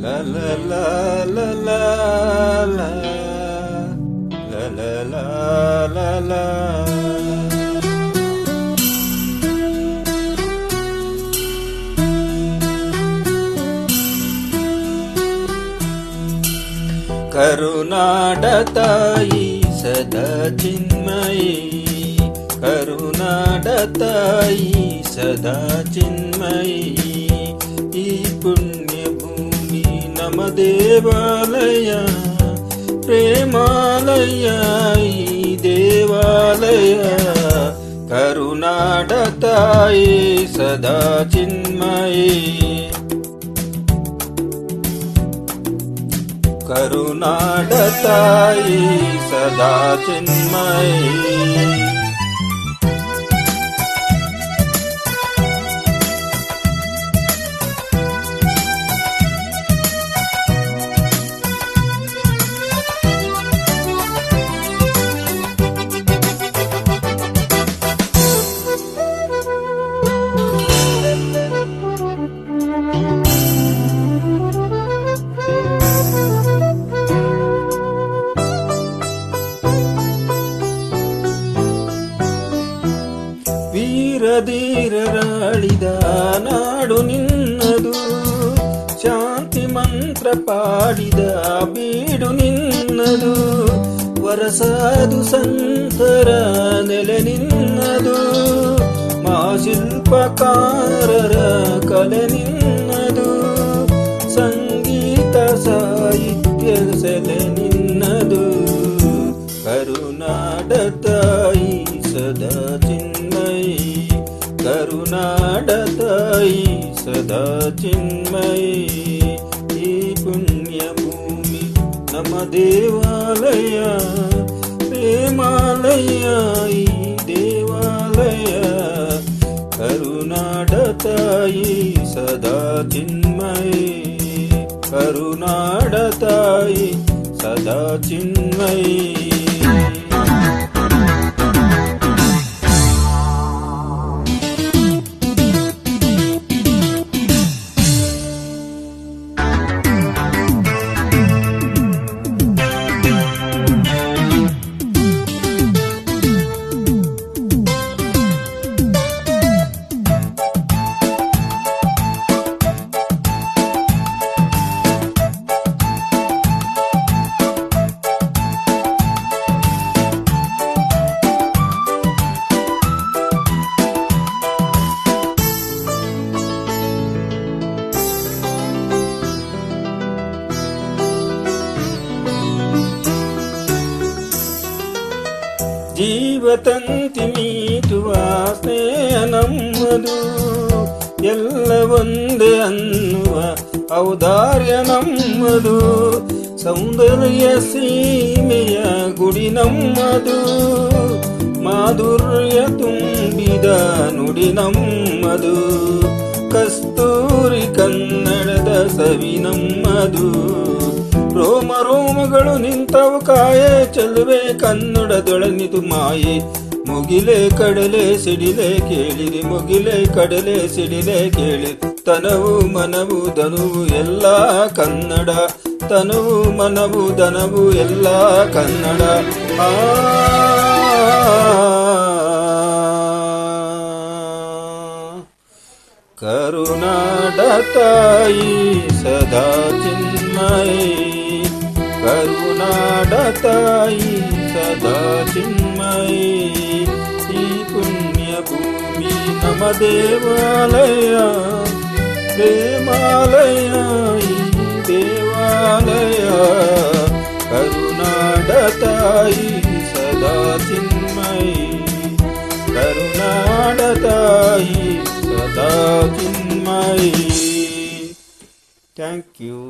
La la la la la la la la la la la. ಕರುನಾಡತಾಯಿ ಸದಾ ಚಿನ್ಮಯಿ, ಕರುನಾಡತಾಯಿ ಸದಾ ಚಿನ್ಮಯಿ. ಈ ಪುಣ್ಯ ಭೂಮಿ ನಮ ದೇವಾಲಯ, ಪ್ರೇಮಾಲಯ ಈ ದೇವಾಲಯ. ಕರುನಾಡತಾಯಿ ಸದಾ ಚಿನ್ಮಯಿ, ಕರುನಾಡತಾಯಿ ಸದಾ ಚಿನ್ಮಯಿ. ವೀರಧೀರರಾಳಿದ ನಾಡು ನಿನ್ನದು, ಶಾಂತಿ ಮಂತ್ರ ಪಾಡಿದ ಬೀಡು ನಿನ್ನದು. ವರಸಾದು ಸಂತರ ನೆಲೆ ನಿನ್ನದು, ಶಿಲ್ಪಕಾರರ ಕಲೆ ನಿನ್ನದು. ಸಂಗೀತ ಸಾಹಿತ್ಯ ಸೆಲೆ ನಿನ್ನದು. ಕರುನಾಡತಾಯಿ ಸದಾ ಚಿನ್ಮಯಿ, ಕರುನಾಡತಾಯಿ ಸದಾ ಚಿನ್ಮಯಿ. ಈ ಪುಣ್ಯ ಭೂಮಿ ನಮ್ಮ ದೇವಾಲಯ, ಪ್ರೇಮಾಲಯ ಈ ದೇವಾಲಯ. ಕರುನಾಡತಾಯಿ ಸದಾ ಚಿನ್ಮಯಿ, ಕರುನಾಡತಾಯಿ ಸದಾ ಚಿನ್ಮಯಿ. ಜೀವತಂತಿ ಮೀಟುವ ಸ್ನೇಹ ನಮ್ಮದು, ಎಲ್ಲ ಒಂದೇ ಅನ್ನುವ ಔದಾರ್ಯ ನಮ್ಮದು. ಸೌಂದರ್ಯ ಸೀಮೆಯ ಗುಡಿ ನಮ್ಮದು, ಮಾಧುರ್ಯ ತುಂಬಿದ ನುಡಿ ನಮ್ಮದು. ಕಸ್ತೂರಿ ಕನ್ನಡದ ಸವಿ ನಮ್ಮದು. ರೋಮ ರೋಮಗಳು ನಿಂತವು ಕಾಯೆ ಚೆಲುವೆ ಕನ್ನಡದೊಳನಿದು ಮಾಯೆ. ಮುಗಿಲೆ ಕಡಲೆ ಸಿಡಿಲೆ ಕೇಳಿರಿ, ಮುಗಿಲೆ ಕಡಲೆ ಸಿಡಿಲೆ ಕೇಳಿ. ತನವು ಮನವು ದನುವು ಎಲ್ಲ ಕನ್ನಡ, ತನುವು ಮನವು ದನವು ಎಲ್ಲ ಕನ್ನಡ. ಕರುನಾಡತಾಯಿ ಸದಾ ಚಿನ್ಮಯಿ, ಕರುನಾಡತಾಯಿ ಸದಾ ಚಿನ್ಮಯಿ. ಈ ಪುಣ್ಯ ಭೂಮಿ ನಮ ದೇವಾಲಯ, ಪ್ರೇಮಾಲಯ ಈ ದೇವಾಲಯ. ಕರುನಾಡತಾಯಿ ಸದಾ ಚಿನ್ಮಯಿ, ಕರುನಾಡತಾಯಿ ಸದಾ ಚಿನ್ಮಯಿ. Thank you.